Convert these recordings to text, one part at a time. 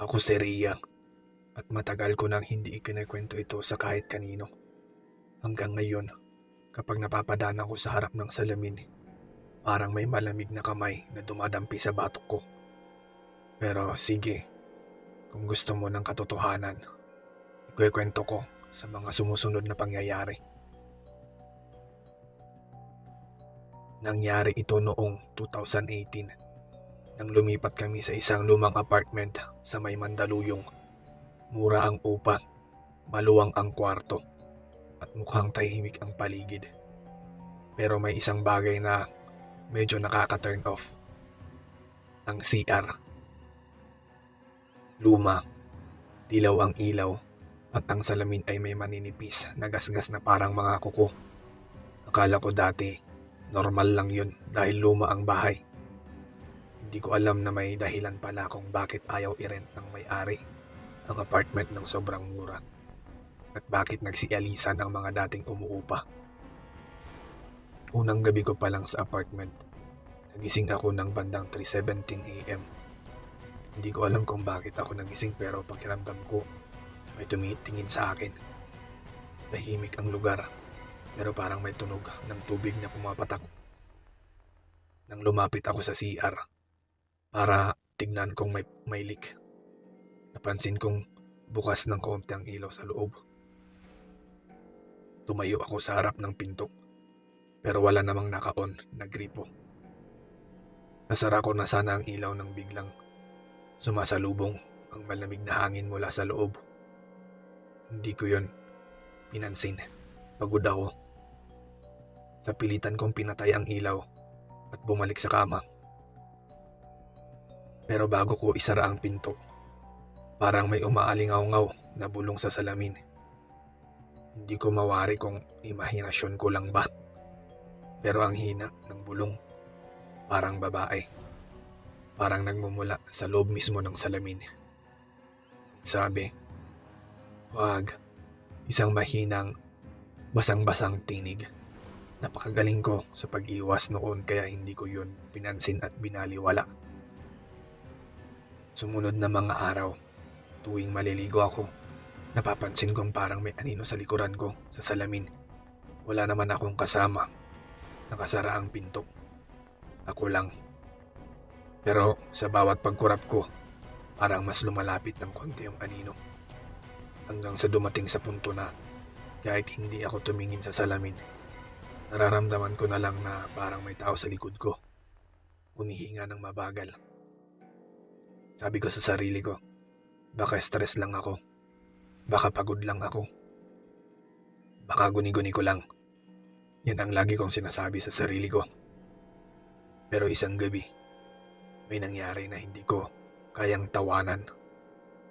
Ako si Rhea at matagal ko nang hindi ikinikwento ito sa kahit kanino. Hanggang ngayon, kapag napapadaan ako sa harap ng salamin, parang may malamig na kamay na dumadampi sa batok ko. Pero sige, kung gusto mo ng katotohanan, ikwekwento ko sa mga sumusunod na pangyayari. Nangyari ito noong 2018 nang lumipat kami sa isang lumang apartment sa may Mandaluyong. Mura ang upa, maluwang ang kwarto, at mukhang tahimik ang paligid. Pero may isang bagay na medyo nakaka-turn off. Ang CR. Luma, dilaw ang ilaw, at ang salamin ay may maninipis na gasgas na parang mga kuko. Akala ko dati, normal lang yun dahil luma ang bahay. Hindi ko alam na may dahilan pala kung bakit ayaw i-rent ng may-ari ang apartment ng sobrang mura. At bakit nagsialisan ang mga dating umuupa. Unang gabi ko pa lang sa apartment, nagising ako ng bandang 3:17 AM. Hindi ko alam kung bakit ako nagising pero pakiramdam ko may tumitingin sa akin. Tahimik ang lugar pero parang may tunog ng tubig na pumapatak. Nang lumapit ako sa CR para tignan kung may leak, napansin kong bukas ng kaunti ang ilaw sa loob. Tumayo ako sa harap ng pinto pero wala namang naka-on na gripo. Nasara ko na sana ang ilaw nang biglang sumasalubong ang malamig na hangin mula sa loob. Hindi ko yon pinansin. Pagod ako. Sa pilitan kong pinatay ang ilaw at bumalik sa kama. Pero bago ko isara ang pinto, parang may umaalingaw-ngaw na bulong sa salamin. Hindi ko mawari kung imahinasyon ko lang ba. Pero ang hina ng bulong, parang babae. Parang nagmumula sa loob mismo ng salamin. Sabi, "Wag." Isang mahinang, basang-basang tinig. Napakagaling ko sa pag-iwas noon kaya hindi ko yun pinansin at binaliwala. Sumunod na mga araw, tuwing maliligo ako, napapansin kong parang may anino sa likuran ko sa salamin. Wala naman akong kasama. Nakasara ang pinto. Ako lang. Pero sa bawat pagkurap ko, parang mas lumalapit ng konti yung anino. Hanggang sa dumating sa punto na kahit hindi ako tumingin sa salamin, nararamdaman ko na lang na parang may tao sa likod ko. Humihinga ng mabagal. Sabi ko sa sarili ko, baka stress lang ako. Baka pagod lang ako. Baka guni-guni ko lang. Yan ang lagi kong sinasabi sa sarili ko. Pero isang gabi, may nangyari na hindi ko kayang tawanan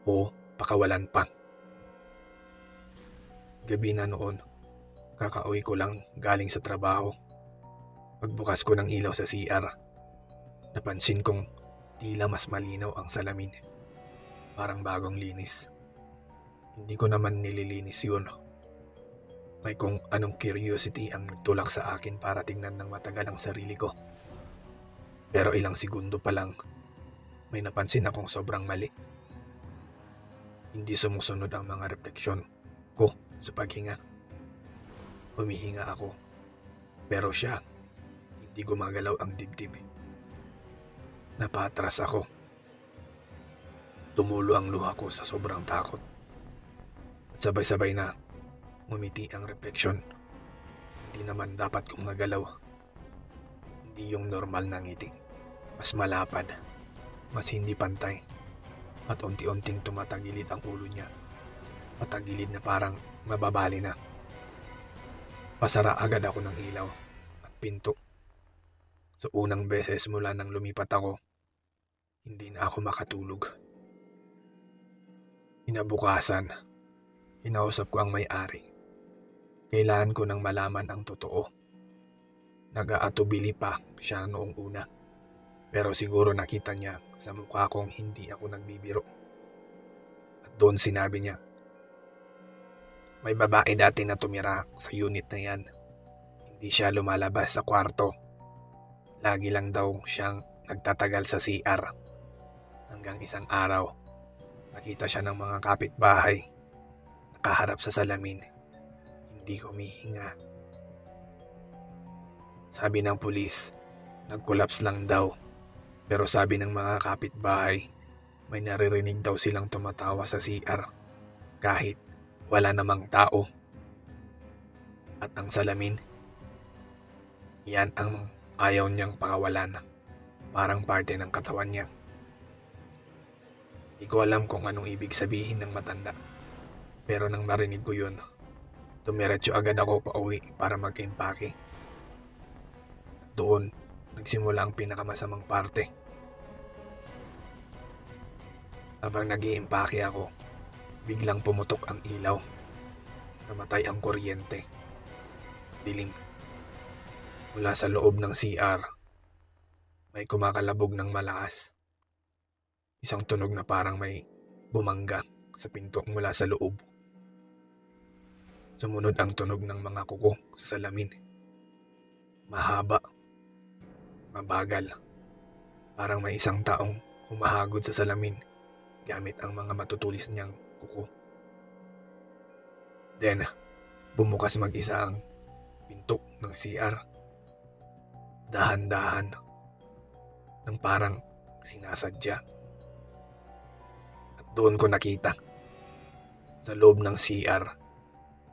o pakawalan pa. Gabi na noon, kakauwi ko lang galing sa trabaho. Pagbukas ko ng ilaw sa CR, napansin kong tila mas malinaw ang salamin. Parang bagong linis. Hindi ko naman nililinis yun. May kung anong curiosity ang nagtulak sa akin para tingnan ng matagal ang sarili ko. Pero ilang segundo pa lang, may napansin akong sobrang mali. Hindi sumusunod ang mga refleksyon ko sa paghinga. Humihinga ako, pero siya, hindi gumagalaw ang dibdib. Napatras ako. Tumulo ang luha ko sa sobrang takot. At sabay-sabay na ngumiti ang refleksyon. Hindi naman dapat gumagalaw. Hindi yung normal na ngiti. Mas malapad, mas hindi pantay, at unti-unting tumatagilid ang ulo niya. Patagilid na parang mababali na. Pasara agad ako ng ilaw at pinto. Sa unang beses mula nang lumipat ako, hindi na ako makatulog. Kinabukasan, kinausap ko ang may-ari. Kailangan ko nang malaman ang totoo. Nag-aatubili pa siya noong una. Pero siguro nakita niya sa mukha kong hindi ako nagbibiro. At doon sinabi niya, may babae dati na tumira sa unit na yan. Hindi siya lumalabas sa kwarto. Lagi lang daw siyang nagtatagal sa CR. Hanggang isang araw, Nakita siya ng mga kapitbahay. Nakaharap sa salamin. Hindi humihinga. Sabi ng pulis, nag-collapse lang daw. Pero sabi ng mga kapitbahay, may naririnig daw silang tumatawa sa CR kahit wala namang tao. At ang salamin, yan ang ayaw niyang pakawalan. Parang parte ng katawan niya. Di ko alam kung anong ibig sabihin ng matanda. Pero nang marinig ko yun, dumiretso agad ako pauwi para mag-impake. Doon, nagsimula ang pinakamasamang parte. Habang nag-iimpake ako, biglang pumutok ang ilaw. Namatay ang kuryente. Dilim. Mula sa loob ng CR, may kumakalabog ng malakas. Isang tunog na parang may bumangga sa pinto mula sa loob. Sumunod ang tunog ng mga kuko sa salamin. Mahaba. Mabagal. Parang may isang taong humahagod sa salamin gamit ang mga matutulis niyang kuko. Then, bumukas mag-isa ang pinto ng CR. Dahan-dahan. Nang parang sinasadya. At doon ko nakita. Sa loob ng CR,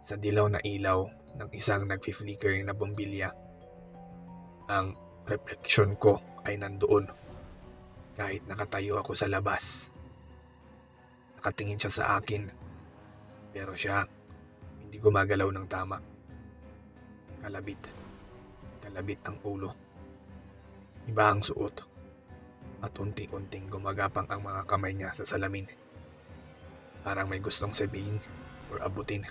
sa dilaw na ilaw ng isang nag-flicker na bombilya, ang refleksyon ko ay nandoon. Kahit nakatayo ako sa labas. Nakatingin siya sa akin. Pero siya, hindi gumagalaw ng tama. Kalabit. Kalabit ang ulo. Iba ang suot. At unti-unting gumagapang ang mga kamay niya sa salamin. Parang may gustong sabihin or abutin.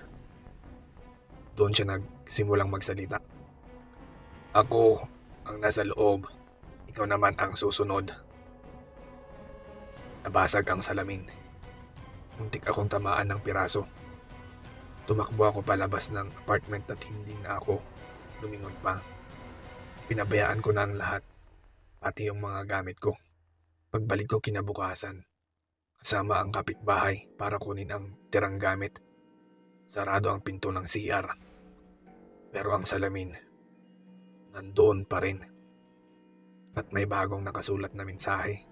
Doon siya nagsimulang magsalita. Ako ang nasa loob. Ikaw naman ang susunod. Nabasag ang salamin. Muntik akong tamaan ng piraso. Tumakbo ako palabas ng apartment at hindi na ako lumingon pa. Pinabayaan ko na ang lahat, pati yung mga gamit ko. Pagbalik ko kinabukasan, kasama ang kapitbahay para kunin ang tirang gamit. Sarado ang pinto ng CR. Pero ang salamin, nandoon pa rin. At may bagong nakasulat na mensahe.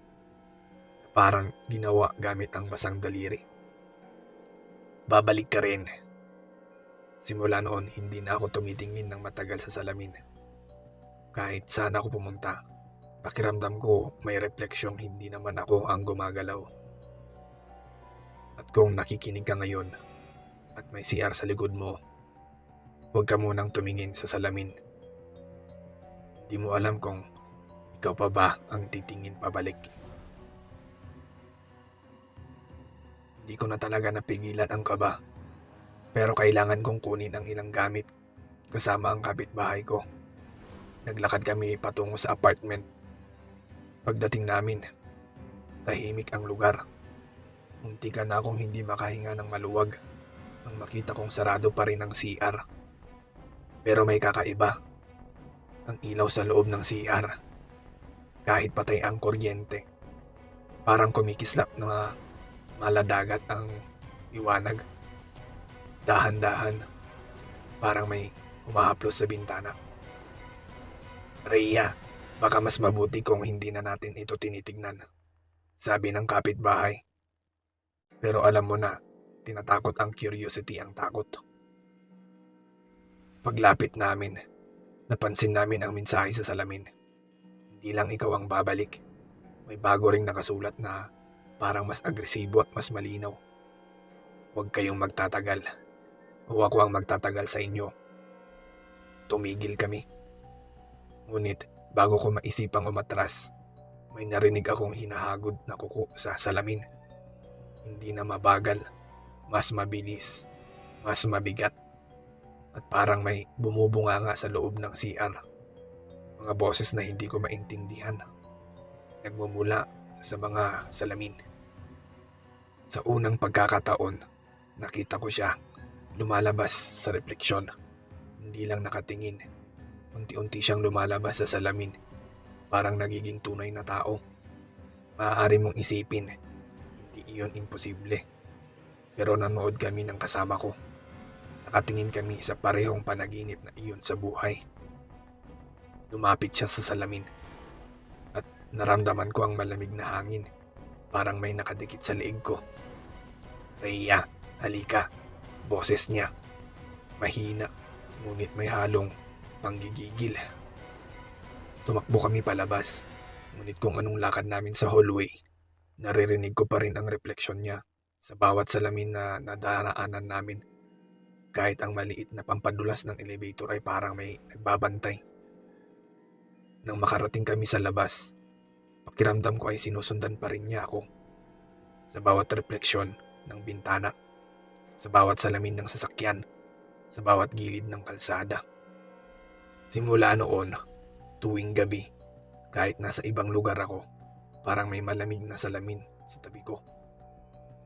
Parang ginawa gamit ang basang daliri. Babalik ka rin. Simula noon, hindi na ako tumitingin ng matagal sa salamin. Kahit saan ako pumunta, pakiramdam ko may refleksyong hindi naman ako ang gumagalaw. At kung nakikinig ka ngayon at may CR sa likod mo, huwag ka munang tumingin sa salamin. Hindi mo alam kung ikaw pa ba ang titingin pabalik. Hindi ko na talaga napigilan ang kaba. Pero kailangan kong kunin ang ilang gamit kasama ang kapitbahay ko. Naglakad kami patungo sa apartment. Pagdating namin, tahimik ang lugar. Muntikan na akong hindi makahinga ng maluwag nang makita kong sarado pa rin ang CR. Pero may kakaiba. Ang ilaw sa loob ng CR. Kahit patay ang kuryente. Parang kumikislap na maladagat ang liwanag. Dahan-dahan. Parang may umahaplos sa bintana. Rhea, baka mas mabuti kung hindi na natin ito tinitignan. Sabi ng kapitbahay. Pero alam mo na, tinatakot ang curiosity ang takot. Paglapit namin, napansin namin ang mensahe sa salamin. Hindi lang ikaw ang babalik. May bago ring nakasulat na parang mas agresibo at mas malinaw. Huwag kayong magtatagal. O ako ang magtatagal sa inyo. Tumigil kami. Ngunit bago ko maisipang umatras, may narinig akong hinahagod na kuko sa salamin. Hindi na mabagal, mas mabilis, mas mabigat. At parang may bumubunganga sa loob ng CR. Mga boses na hindi ko maintindihan. Nagmumula sa mga salamin. Sa unang pagkakataon, nakita ko siya lumalabas sa refleksyon. Hindi lang nakatingin. Unti-unti siyang lumalabas sa salamin. Parang nagiging tunay na tao. Maaari mong isipin, hindi iyon imposible. Pero nanood kami ng kasama ko. Nakatingin kami sa parehong panaginip na iyon sa buhay. Lumapit siya sa salamin at naramdaman ko ang malamig na hangin. Parang may nakadikit sa leeg ko. Rhea, halika. Boses niya. Mahina, ngunit may halong panggigigil. Tumakbo kami palabas. Ngunit kung anong lakad namin sa hallway, naririnig ko pa rin ang refleksyon niya sa bawat salamin na nadaraanan namin. Kahit ang maliit na pampadulas ng elevator ay parang may nagbabantay. Nang makarating kami sa labas, pakiramdam ko ay sinusundan pa rin niya ako. Sa bawat refleksyon ng bintana, sa bawat salamin ng sasakyan, sa bawat gilid ng kalsada. Simula noon, tuwing gabi, kahit nasa ibang lugar ako, parang may malamig na salamin sa tabi ko.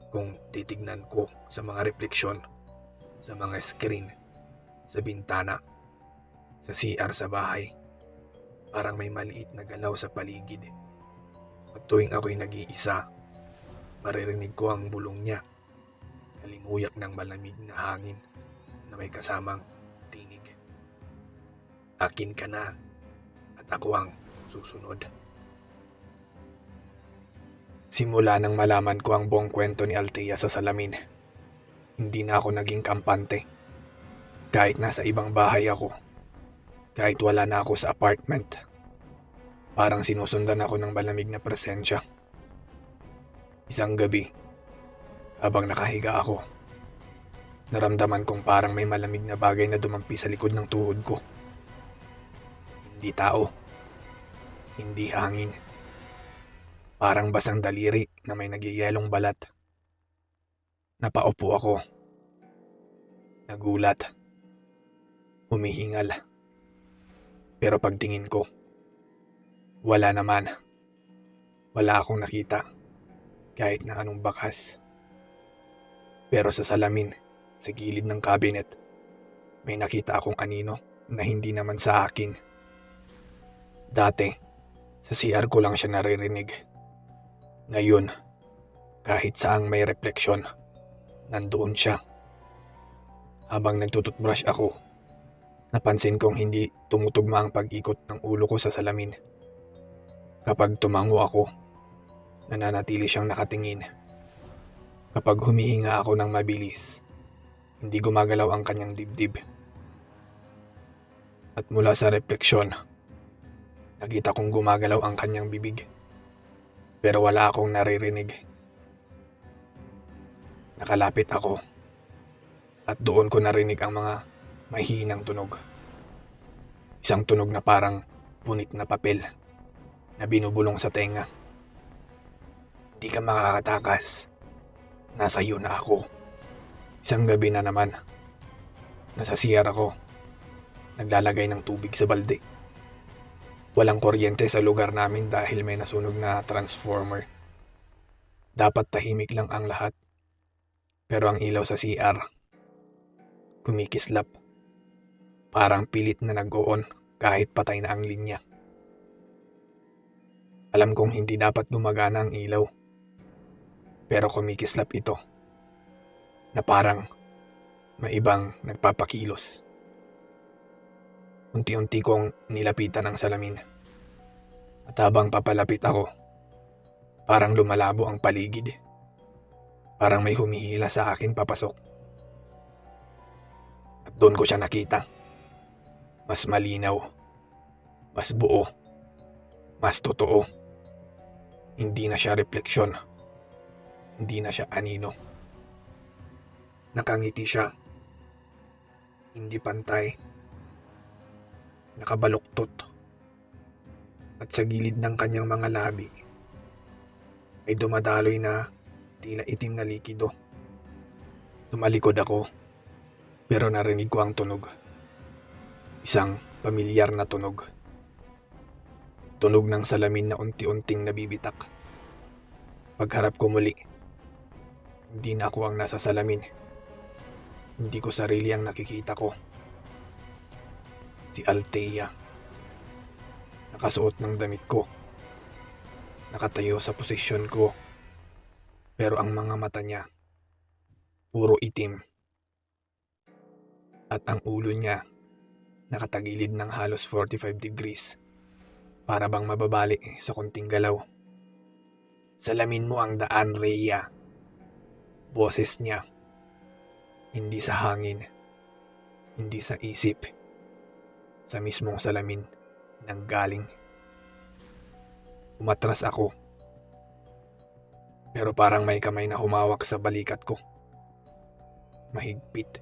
Kung titignan ko sa mga refleksyon, sa mga screen, sa bintana, sa CR sa bahay, parang may maliit na galaw sa paligid. At tuwing ako'y nag-iisa, maririnig ko ang bulong niya, kalimuyak ng malamig na hangin na may kasamang tinig. Akin ka na at ako ang susunod. Simula nang malaman ko ang buong kwento ni Althea sa salamin, hindi na ako naging kampante. Kahit nasa ibang bahay ako, kahit wala na ako sa apartment, parang sinusundan ako ng malamig na presensya. Isang gabi, habang nakahiga ako, naramdaman kong parang may malamig na bagay na dumampi sa likod ng tuhod ko. Hindi tao, hindi hangin. Parang basang daliri na may nagyayelong balat. Napaupo ako. Nagulat. Humihingal. Pero pagtingin ko, wala naman. Wala akong nakita. Kahit na anong bakas. Pero sa salamin, sa gilid ng cabinet, may nakita akong anino na hindi naman sa akin. Dati, sa CR ko lang siya naririnig. Ngayon, kahit saang may refleksyon, nandoon siya. Habang nagtututbrush ako, napansin kong hindi tumutugma ang pag-ikot ng ulo ko sa salamin. Kapag tumango ako, nananatili siyang nakatingin. Kapag humihinga ako ng mabilis, hindi gumagalaw ang kanyang dibdib. At mula sa refleksyon, nakita kong gumagalaw ang kanyang bibig. Pero wala akong naririnig. Nakalapit ako at doon ko narinig ang mga mahinang tunog. Isang tunog na parang punit na papel na binubulong sa tenga. Hindi ka makakatakas. Nasa iyo na ako. Isang gabi na naman. Nasa CR ako. Naglalagay ng tubig sa balde. Walang kuryente sa lugar namin dahil may nasunog na transformer. Dapat tahimik lang ang lahat. Pero ang ilaw sa CR, kumikislap. Parang pilit na nag-on kahit patay na ang linya. Alam kong hindi dapat gumagana ang ilaw. Pero kumikislap ito. Na parang may ibang nagpapakilos. Unti-unti kong nilapitan ang salamin. At habang papalapit ako, parang lumalabo ang paligid. Parang may humihila sa akin papasok. At doon ko siya nakita. Mas malinaw. Mas buo. Mas totoo. Hindi na siya refleksyon. Hindi na siya anino. Nakangiti siya. Hindi pantay. Nakabaluktot. At sa gilid ng kanyang mga labi, may dumadaloy na tila itim na likido. Tumalikod ako, pero narinig ko ang tunog. Isang pamilyar na tunog. Tunog ng salamin na unti-unting nabibitak. Pagharap ko muli, hindi na ako ang nasa salamin. Hindi ko sarili ang nakikita ko. Si Althea. Nakasuot ng damit ko. Nakatayo sa posisyon ko. Pero ang mga mata niya, puro itim. At ang ulo niya, nakatagilid ng halos 45 degrees. Para bang mababali sa konting galaw. Salamin mo ang daan, Rhea. Boses niya, hindi sa hangin, hindi sa isip, sa mismong salamin nang galing. Umatras ako, pero parang may kamay na humawak sa balikat ko. Mahigpit,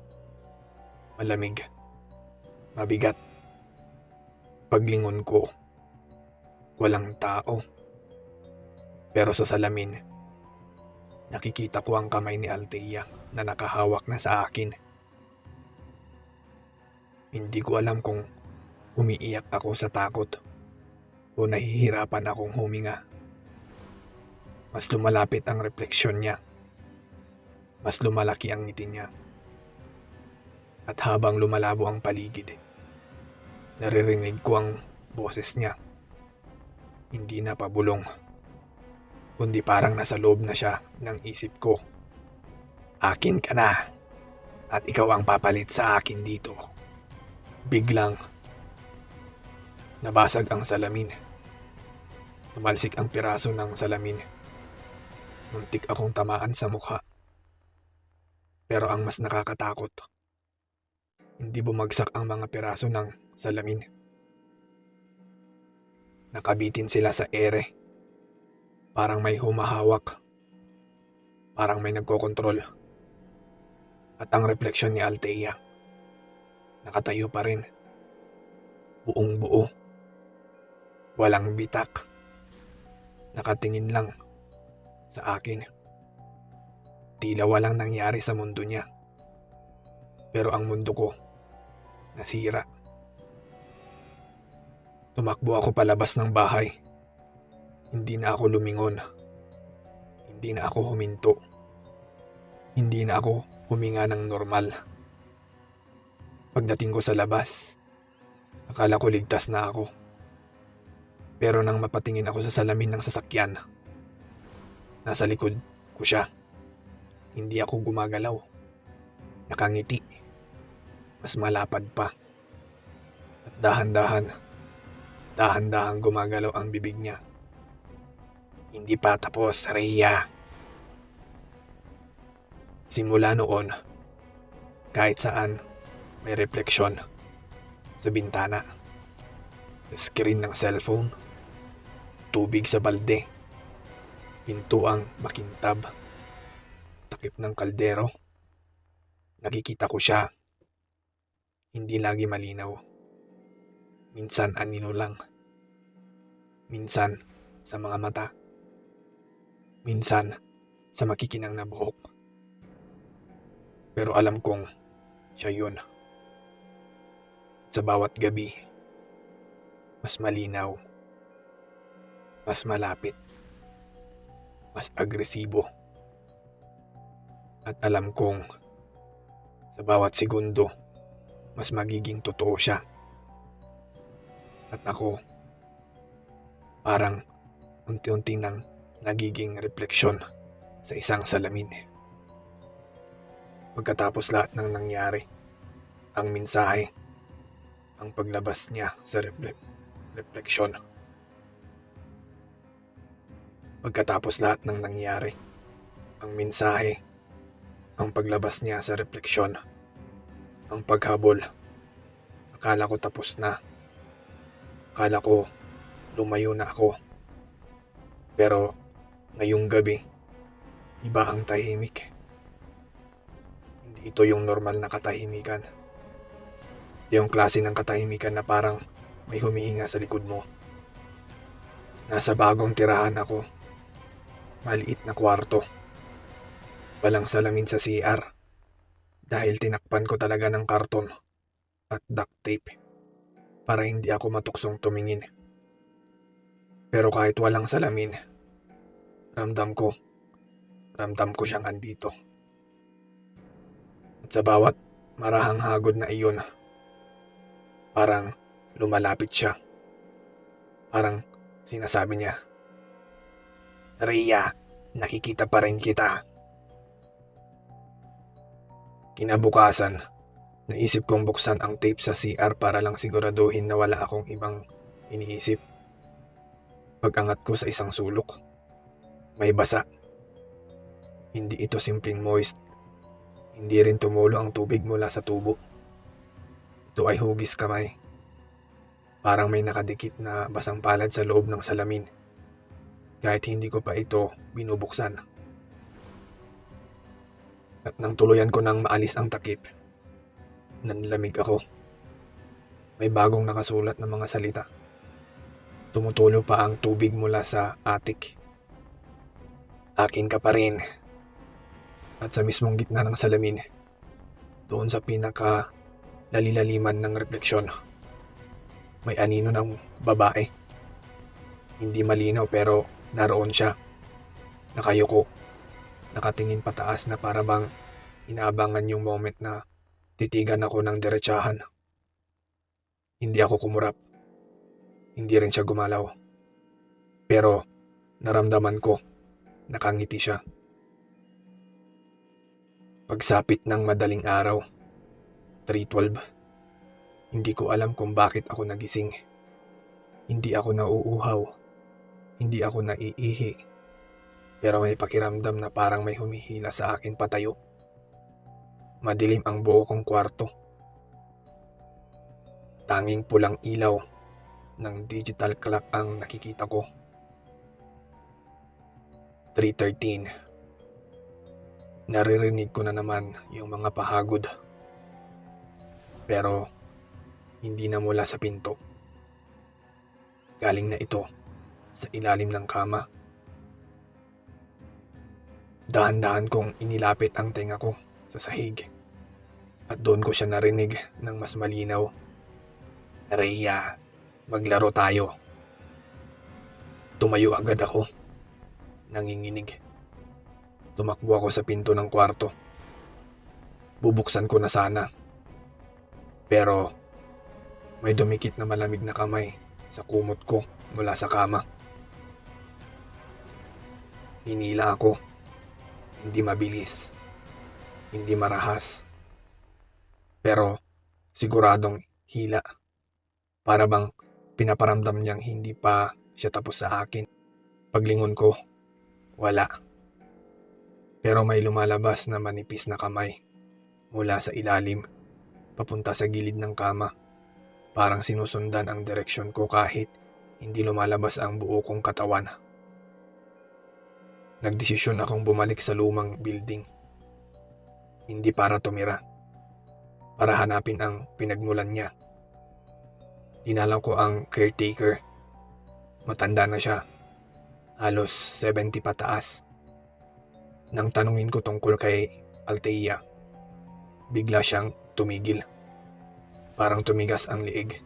malamig, mabigat. Paglingon ko, walang tao. Pero sa salamin, nakikita ko ang kamay ni Althea na nakahawak na sa akin. Hindi ko alam kung umiiyak ako sa takot o nahihirapan akong huminga. Mas lumalapit ang refleksyon niya. Mas lumalaki ang ngiti niya. At habang lumalabo ang paligid, naririnig ko ang boses niya. Hindi na pabulong, kundi parang nasa loob na siya ng isip ko. Akin ka na, at ikaw ang papalit sa akin dito. Biglang, nabasag ang salamin. Tumalsik ang piraso ng salamin. Muntik akong tamaan sa mukha. Pero ang mas nakakatakot, hindi bumagsak ang mga piraso ng salamin. Nakabitin sila sa ere. Parang may humahawak. Parang may nagkokontrol. At ang refleksyon ni Althea, nakatayo pa rin. Buong buo. Walang bitak. Nakatingin lang sa akin. Tila walang nangyari sa mundo niya. Pero ang mundo ko, nasira. Tumakbo ako palabas ng bahay. Hindi na ako lumingon. Hindi na ako huminto. Hindi na ako huminga ng normal. Pagdating ko sa labas, akala ko ligtas na ako. Pero nang mapatingin ako sa salamin ng sasakyan, nasa likod ko siya. Hindi ako gumagalaw. Nakangiti. Mas malapad pa. At dahan-dahan gumagalaw ang bibig niya. Hindi pa tapos, Rhea. Simula noon, kahit saan may refleksyon sa bintana, screen ng cellphone, tubig sa balde, pintuang makintab, takip ng kaldero, nakikita ko siya. Hindi lagi malinaw. Minsan anino lang. Minsan sa mga mata. Minsan sa makikinang na buhok. Pero alam kong siya yun. Sa bawat gabi, mas malinaw, mas malapit, mas agresibo. At alam kong sa bawat segundo, mas magiging totoo siya. At ako, parang unti-unti nang nagiging refleksyon sa isang salamin. Pagkatapos lahat ng nangyari, ang mensahe, ang paglabas niya sa refleksyon. Pagkatapos lahat ng nangyari, ang mensahe, ang paglabas niya sa refleksyon, ang paghabol. Akala ko tapos na. Akala ko lumayo na ako. Pero ngayong gabi, iba ang tahimik. Hindi ito yung normal na katahimikan. Ito yung klase ng katahimikan na parang may humihinga sa likod mo. Nasa bagong tirahan ako. Maliit na kwarto. Walang salamin sa CR. Dahil tinakpan ko talaga ng karton at duct tape para hindi ako matuksong tumingin. Pero kahit walang salamin, ramdam ko siyang andito. At sa bawat marahang hagod na iyon, parang lumalapit siya. Parang sinasabi niya, Rhea, nakikita pa rin kita. Kinabukasan, naisip kong buksan ang tape sa CR para lang siguraduhin na wala akong ibang iniisip. Pag-angat ko sa isang sulok, may basa. Hindi ito simpleng moist. Hindi rin tumulo ang tubig mula sa tubo. Ito ay hugis kamay. Parang may nakadikit na basang palad sa loob ng salamin. Kahit hindi ko pa ito binubuksan. At nang tuluyan ko nang maalis ang takip, nanlamig ako. May bagong nakasulat na mga salita. Tumutulo pa ang tubig mula sa atik. Akin ka pa rin. At sa mismong gitna ng salamin, doon sa pinaka lalilaliman ng refleksyon, may anino ng babae. Hindi malinaw pero naroon siya. Nakayuko. Nakatingin pataas na para bang inaabangan yung moment na titigan ako ng diretsahan. Hindi ako kumurap. Hindi rin siya gumalaw. Pero naramdaman ko, nakangiti siya. Pagsapit ng madaling araw, 3:12. Hindi ko alam kung bakit ako nagising. Hindi ako nauuhaw. Hindi ako naiihi. Pero may pakiramdam na parang may humihila sa akin patayo. Madilim ang buo kong kwarto. Tanging pulang ilaw ng digital clock ang nakikita ko. 3:13. Naririnig ko na naman yung mga pahagod. Pero hindi na mula sa pinto. Galing na ito sa ilalim ng kama. Dahan-dahan kong inilapit ang tenga ko sa sahig. At doon ko siya narinig ng mas malinaw. Rhea, maglaro tayo. Tumayo agad ako. Nanginginig. Tumakbo ako sa pinto ng kwarto. Bubuksan ko na sana. Pero may dumikit na malamig na kamay sa kumot ko mula sa kama. Hinila ako. Hindi mabilis. Hindi marahas. Pero siguradong hila. Para bang pinaparamdam niyang hindi pa siya tapos sa akin. Paglingon ko, wala. Pero may lumalabas na manipis na kamay mula sa ilalim, papunta sa gilid ng kama. Parang sinusundan ang direksyon ko kahit hindi lumalabas ang buo kong katawan. Nagdesisyon akong bumalik sa lumang building. Hindi para tumira. Para hanapin ang pinagmulan niya. Dinalaw ko ang caretaker. Matanda na siya. Halos 70 pataas. Nang tanungin ko tungkol kay Althea, bigla siyang tumigil. Parang tumigas ang liig.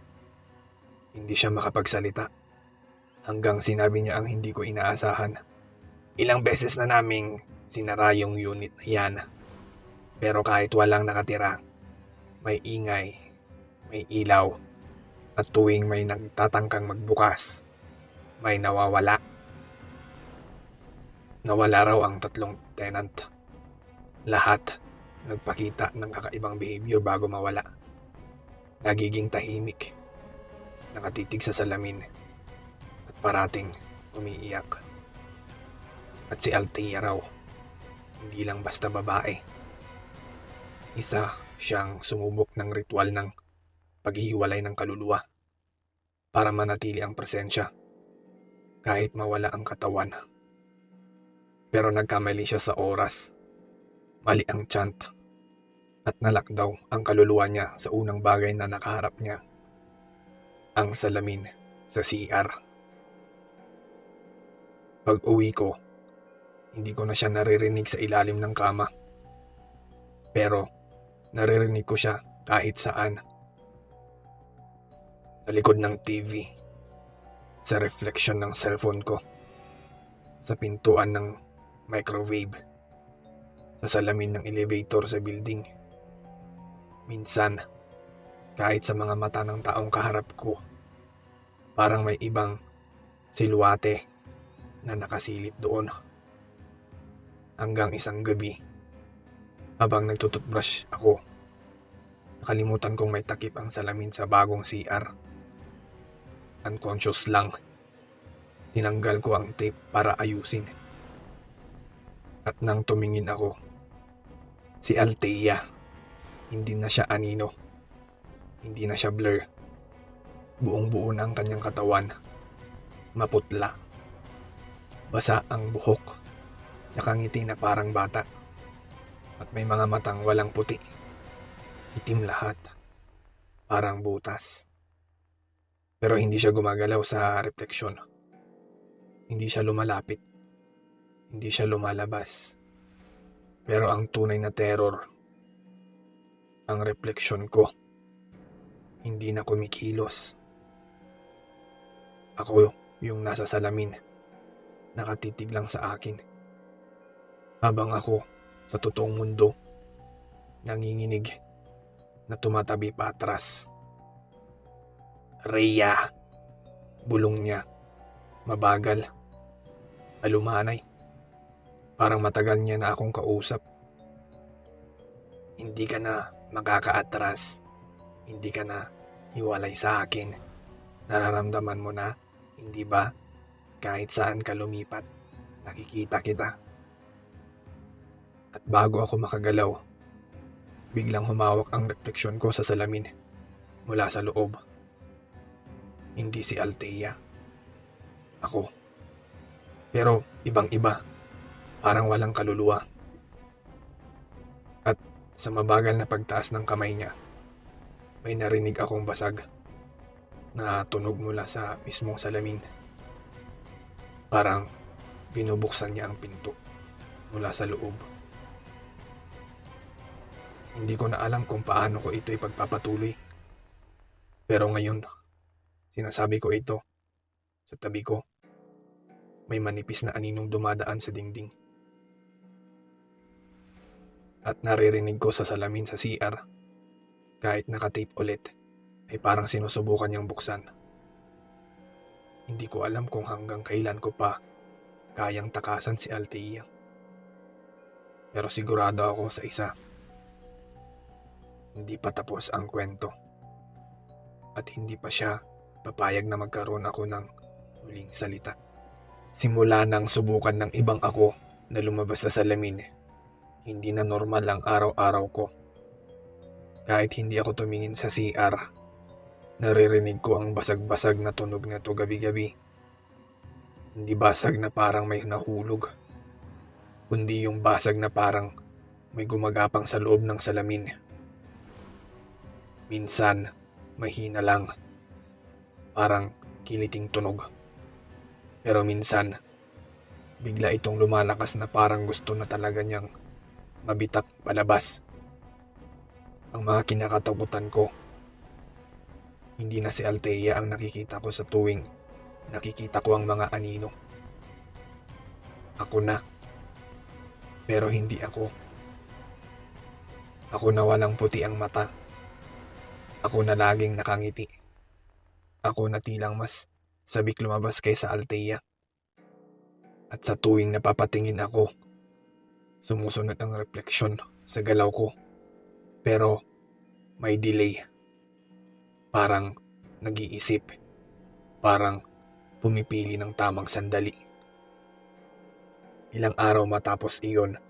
Hindi siya makapagsalita. Hanggang sinabi niya ang hindi ko inaasahan. Ilang beses na naming sinara yung unit na yan. Pero kahit walang nakatira, may ingay, may ilaw, at tuwing may nagtatangkang magbukas, may nawawala. Nawala raw ang 3 tenant. Lahat nagpakita ng kakaibang behavior bago mawala. Nagiging tahimik, nakatitig sa salamin, at parating umiiyak. At si Althea raw, hindi lang basta babae. Isa siyang sumubok ng ritual ng paghihiwalay ng kaluluwa para manatili ang presensya kahit mawala ang katawan. Pero nagkamali siya sa oras. Mali ang chant. At nalak daw ang kaluluwa niya sa unang bagay na nakaharap niya. Ang salamin sa CR. Pag uwi ko, hindi ko na siya naririnig sa ilalim ng kama. Pero naririnig ko siya kahit saan. Sa likod ng TV. Sa reflection ng cellphone ko. Sa pintuan ng microwave. Sa salamin ng elevator sa building. Minsan, kahit sa mga mata ng taong kaharap ko, parang may ibang silwate na nakasilip doon. Hanggang isang gabi, habang nagtututbrush ako, nakalimutan kong may takip ang salamin sa bagong CR. Unconscious lang, tinanggal ko ang tape para ayusin. At nang tumingin ako, si Althea, hindi na siya anino, hindi na siya blur. Buong-buo na ang kanyang katawan, maputla. Basa ang buhok, nakangiti na parang bata. At may mga matang walang puti. Itim lahat, parang butas. Pero hindi siya gumagalaw sa refleksyon. Hindi siya lumalapit. Hindi siya lumalabas. Pero ang tunay na terror, ang refleksyon ko, hindi na kumikilos. Ako yung nasa salamin, nakatitig lang sa akin. Habang ako, sa totoong mundo, nanginginig na tumatabi pa atras. Rhea, bulong niya, mabagal, alumanay. Parang matagal niya na akong kausap. Hindi ka na makakaatras. Hindi ka na hiwalay sa akin. Nararamdaman mo na, hindi ba? Kahit saan ka lumipat, nakikita kita. At bago ako makagalaw, biglang humawak ang refleksyon ko sa salamin mula sa loob. Hindi si Althea. Ako. Pero ibang-iba, parang walang kaluluwa. At sa mabagal na pagtaas ng kamay niya, may narinig akong basag na tunog mula sa mismong salamin. Parang binubuksan niya ang pinto mula sa loob. Hindi ko na alam kung paano ko ito ipagpapatuloy. Pero ngayon, sinasabi ko ito. Sa tabi ko, may manipis na aninong dumadaan sa dingding. At naririnig ko sa salamin sa CR, kahit nakatape ulit, ay parang sinusubukan niyang buksan. Hindi ko alam kung hanggang kailan ko pa kayang takasan si Althea. Pero sigurado ako sa isa. Hindi pa tapos ang kwento. At hindi pa siya papayag na magkaroon ako ng huling salita. Simula nang subukan ng ibang ako na lumabas sa salamin, hindi na normal ang araw-araw ko. Kahit hindi ako tumingin sa CR, naririnig ko ang basag-basag na tunog nito gabi-gabi. Hindi basag na parang may nahulog, kundi yung basag na parang may gumagapang sa loob ng salamin. Minsan, mahina lang. Parang kiliting tunog. Pero minsan, bigla itong lumalakas na parang gusto na talaga niyang mabitak palabas. Ang mga kinakatakutan ko, hindi na si Althea ang nakikita ko sa tuwing nakikita ko ang mga anino. Ako na. Pero hindi ako. Ako na walang puti ang mata. Ako na laging nakangiti. Ako na tilang mas sabik lumabas kaysa Althea. At sa tuwing napapatingin ako, sumusunod ang refleksyon sa galaw ko. Pero may delay. Parang nag-iisip. Parang pumipili ng tamang sandali. Ilang araw matapos iyon,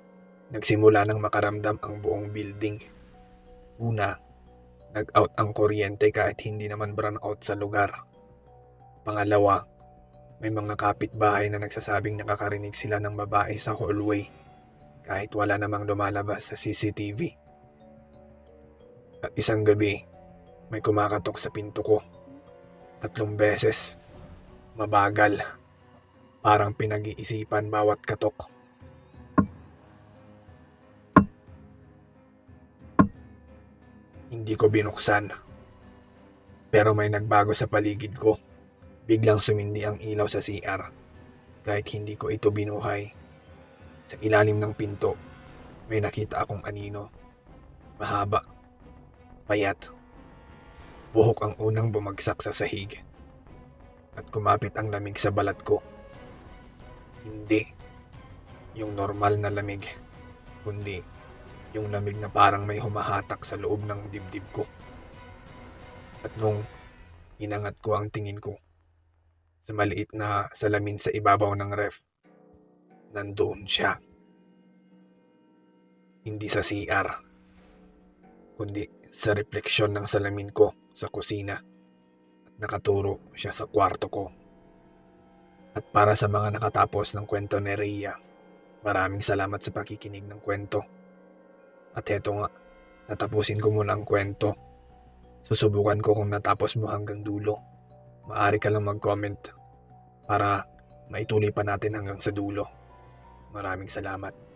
nagsimula nang makaramdam ang buong building. Una, nag-out ang kuryente kahit hindi naman brown out sa lugar. Pangalawa, may mga kapitbahay na nagsasabing nakakarinig sila ng babae sa hallway kahit wala namang lumalabas sa CCTV. At isang gabi, may kumakatok sa pinto ko. 3 beses. Mabagal. Parang pinag-iisipan bawat katok. Hindi ko binuksan. Pero may nagbago sa paligid ko. Biglang sumindi ang ilaw sa CR. Kahit hindi ko ito binuhay. Sa ilalim ng pinto, may nakita akong anino. Mahaba. Payat. Buhok ang unang bumagsak sa sahig. At kumapit ang lamig sa balat ko. Hindi. yung normal na lamig, kundi yung lamig na parang may humahatak sa loob ng dibdib ko. At nung inangat ko ang tingin ko sa maliit na salamin sa ibabaw ng ref, nandoon siya. Hindi sa CR, kundi sa refleksyon ng salamin ko sa kusina. At nakaturo siya sa kwarto ko. At para sa mga nakatapos ng kwento ni Rhea, maraming salamat sa pakikinig ng kwento. At heto nga, tatapusin ko muna ang kwento. Susubukan ko kung natapos mo hanggang dulo. Maaari ka lang mag-comment para maituloy pa natin hanggang sa dulo. Maraming salamat.